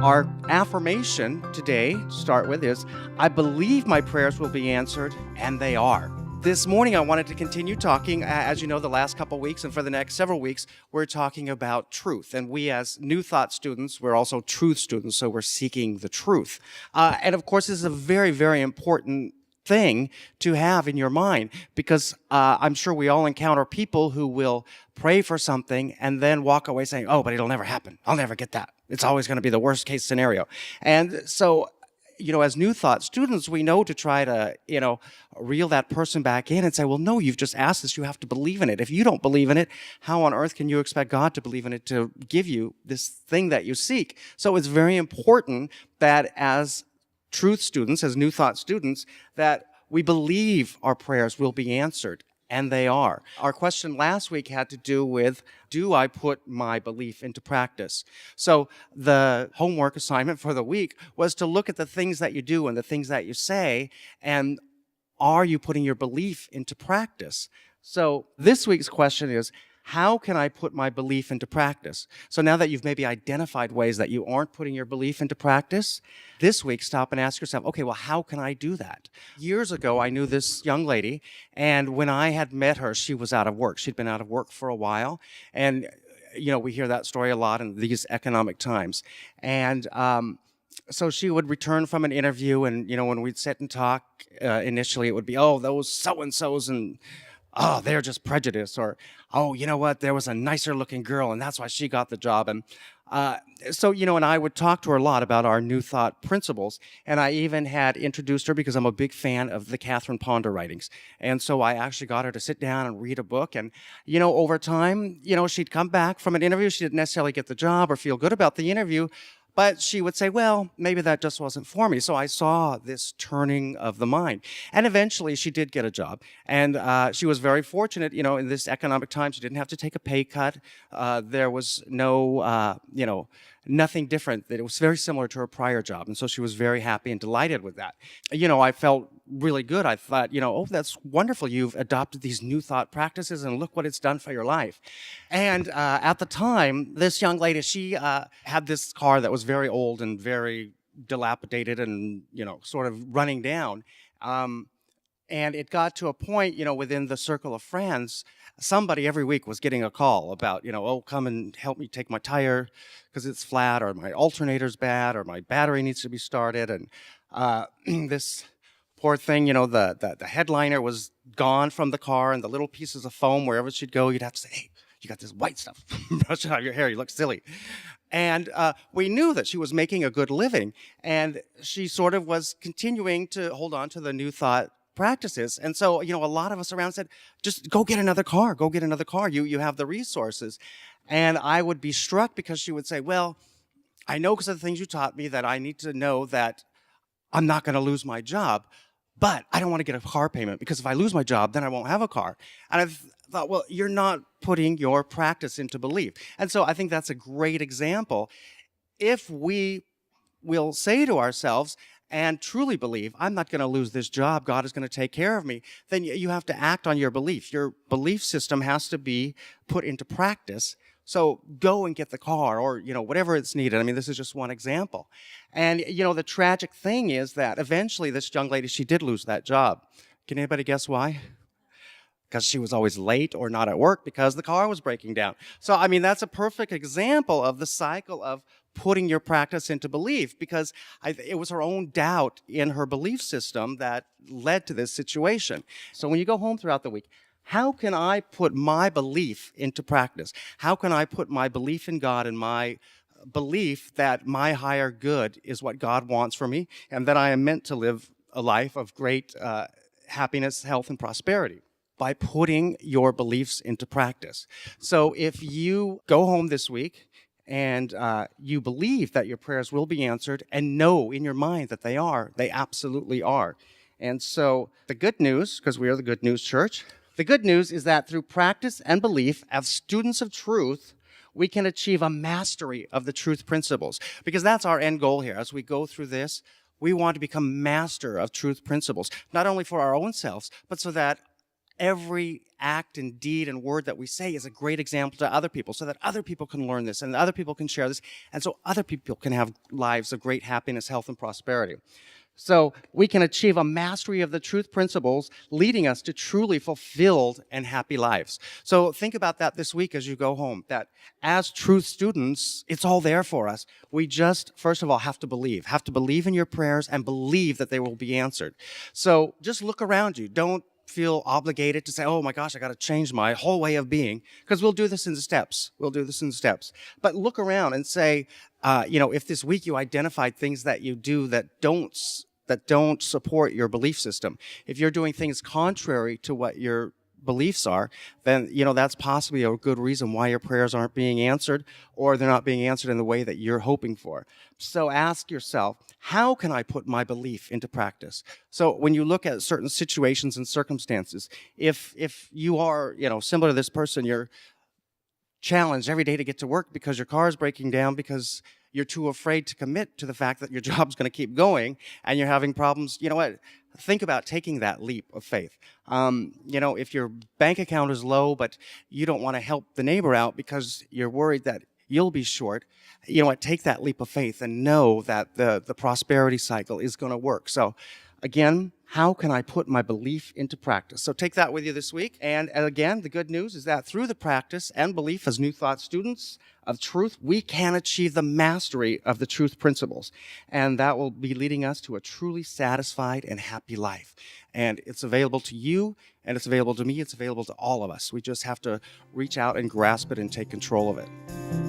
Our affirmation today, to start with, is I believe my prayers will be answered, and they are. This morning, I wanted to continue talking. As you know, the last couple weeks and for the next several weeks, we're talking about truth. And we, as New Thought students, we're also truth students, so we're seeking the truth. And of course, this is a very, very important thing to have in your mind, because I'm sure we all encounter people who will pray for something and then walk away saying, oh, but it'll never happen. I'll never get that. It's always going to be the worst case scenario. And so, as New Thought students, we know to try to, reel that person back in and say, well, no, you've just asked this. You have to believe in it. If you don't believe in it, how on earth can you expect God to believe in it to give you this thing that you seek? So it's very important that as truth students, as New Thought students, that we believe our prayers will be answered, and they are. Our question last week had to do with, do I put my belief into practice? So the homework assignment for the week was to look at the things that you do and the things that you say, and are you putting your belief into practice? So this week's question is, how can I put my belief into practice? So now that you've maybe identified ways that you aren't putting your belief into practice, this week stop and ask yourself, okay, well, how can I do that? Years ago, I knew this young lady, and when I had met her, she was out of work. She'd been out of work for a while, and we hear that story a lot in these economic times. And so she would return from an interview, and when we'd sit and talk, initially it would be, oh, those so-and-sos, and oh, they're just prejudiced, or, oh, you know what, there was a nicer looking girl and that's why she got the job. And and I would talk to her a lot about our New Thought principles. And I even had introduced her, because I'm a big fan of the Catherine Ponder writings. And so I actually got her to sit down and read a book. And, over time, she'd come back from an interview. She didn't necessarily get the job or feel good about the interview, but she would say, well, maybe that just wasn't for me. So I saw this turning of the mind. And eventually she did get a job. And she was very fortunate, in this economic time. She didn't have to take a pay cut. There was no, nothing different. It was very similar to her prior job. And so she was very happy and delighted with that. I felt really good. I thought, oh, that's wonderful. You've adopted these New Thought practices, and look what it's done for your life. And at the time, this young lady, she had this car that was very old and very dilapidated and, sort of running down. And it got to a point, within the circle of friends, somebody every week was getting a call about, oh, come and help me take my tire because it's flat, or my alternator's bad, or my battery needs to be started. And this poor thing, the headliner was gone from the car, and the little pieces of foam, wherever she'd go, you'd have to say, hey, you got this white stuff. Brush it out of your hair. You look silly. And we knew that she was making a good living, and she sort of was continuing to hold on to the New Thought practices. And so, a lot of us around said, just go get another car. Go get another car. You have the resources. And I would be struck, because she would say, well, I know because of the things you taught me that I need to know that I'm not going to lose my job, but I don't want to get a car payment, because if I lose my job, then I won't have a car. And I thought, well, you're not putting your practice into belief. And so I think that's a great example. If we will say to ourselves and truly believe, I'm not going to lose this job, God is going to take care of me, then you have to act on your belief. Your belief system has to be put into practice. So go and get the car, or, whatever it's needed. I mean, this is just one example. And, the tragic thing is that eventually this young lady, she did lose that job. Can anybody guess why? Because she was always late or not at work because the car was breaking down. So, I mean, that's a perfect example of the cycle of putting your practice into belief, because it was her own doubt in her belief system that led to this situation. So when you go home throughout the week, how can I put my belief into practice? How can I put my belief in God and my belief that my higher good is what God wants for me, and that I am meant to live a life of great happiness, health, and prosperity? By putting your beliefs into practice. So if you go home this week and you believe that your prayers will be answered, and know in your mind that they absolutely are. And so the good news, because we are the Good News Church, the good news is that through practice and belief, as students of truth, we can achieve a mastery of the truth principles, because that's our end goal here. As we go through this, we want to become master of truth principles, not only for our own selves, but so that Every act and deed and word that we say is a great example to other people so that other people can learn this and other people can share this. And so other people can have lives of great happiness, health, and prosperity. So we can achieve a mastery of the truth principles, leading us to truly fulfilled and happy lives. So think about that this week as you go home, that as truth students, it's all there for us. We just, first of all, have to believe in your prayers and believe that they will be answered. So just look around you. Don't feel obligated to say, oh my gosh, I got to change my whole way of being, because we'll do this in steps. But look around and say, if this week you identified things that you do that don't support your belief system, if you're doing things contrary to what your beliefs are, then that's possibly a good reason why your prayers aren't being answered, or they're not being answered in the way that you're hoping for. So ask yourself, how can I put my belief into practice? So when you look at certain situations and circumstances, if you are, similar to this person, you're challenged every day to get to work because your car is breaking down because you're too afraid to commit to the fact that your job's going to keep going and you're having problems, think about taking that leap of faith. If your bank account is low, but you don't want to help the neighbor out because you're worried that you'll be short, take that leap of faith and know that the prosperity cycle is going to work. So again, how can I put my belief into practice? So take that with you this week. And again, the good news is that through the practice and belief as New Thought students of truth, we can achieve the mastery of the truth principles. And that will be leading us to a truly satisfied and happy life. And it's available to you, and it's available to me, it's available to all of us. We just have to reach out and grasp it and take control of it.